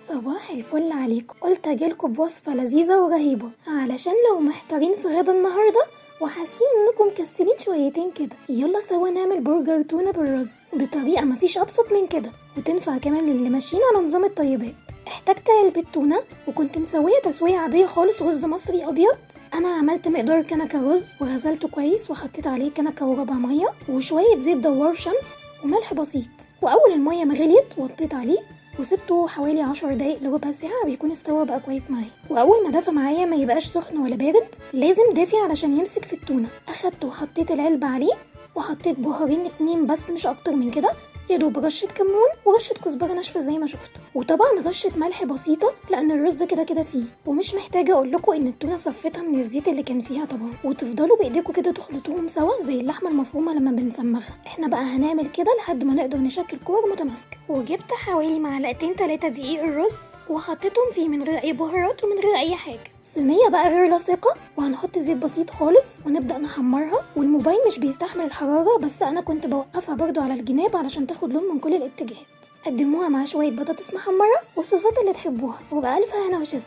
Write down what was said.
صباح الفل عليكم. قلت اجيلكم بوصفة لذيذة ورهيبة علشان لو محتارين في غدا النهاردة وحاسين انكم مكسلين شويتين كده، يلا سوا نعمل برجر تونة بالرز بطريقة مفيش ابسط من كده، وتنفع كمان للي ماشيين على نظام الطيبات. احتجت علبة تونة وكنت مسوية تسوية عادية خالص، رز مصري ابيض. انا عملت مقدار كنكة رز وغسلته كويس وحطيت عليه كنكة وربع مية وشوية زيت دوار شمس وملح بسيط، واول المية ما غليت وطيت عليه وسبته حوالي 10 دقايق لربع ساعة بيكون استوى بقى كويس معايا. واول ما دفى معايا ما يبقاش سخن ولا بارد، لازم دافي علشان يمسك في التونة. اخدته وحطيت العلبة عليه وحطيت بهارين 2 بس مش اكتر من كده، يا دوب رشة كمون ورشة كزبرة ناشفة زي ما شفتوا، وطبعا رشة ملح بسيطة لان الرز كده كده فيه. ومش محتاجة اقول لكم ان التونة صفتها من الزيت اللي كان فيها طبعا، وتفضلوا بايديكم كده تخلطوهم سوا زي اللحمة المفرومة لما بنسمغها. احنا بقى هنعمل كده لحد ما نقدر نشكل كور متماسكة. وجبت حوالي معلقتين 3 دقيق الرز وحطيتهم فيه من غير اي بهارات ومن غير اي حاجة. صينية بقى غير لاصقة وهنحط زيت بسيط خالص ونبدأ نحمرها، والموبايل مش بيستحمل الحرارة بس انا كنت بوقفها برضو على الجناب علشان تاخد لون من كل الاتجاهات. قدموها مع شوية بطاطس محمرة والصوصات اللي تحبوها، وبألف هنا وشفا.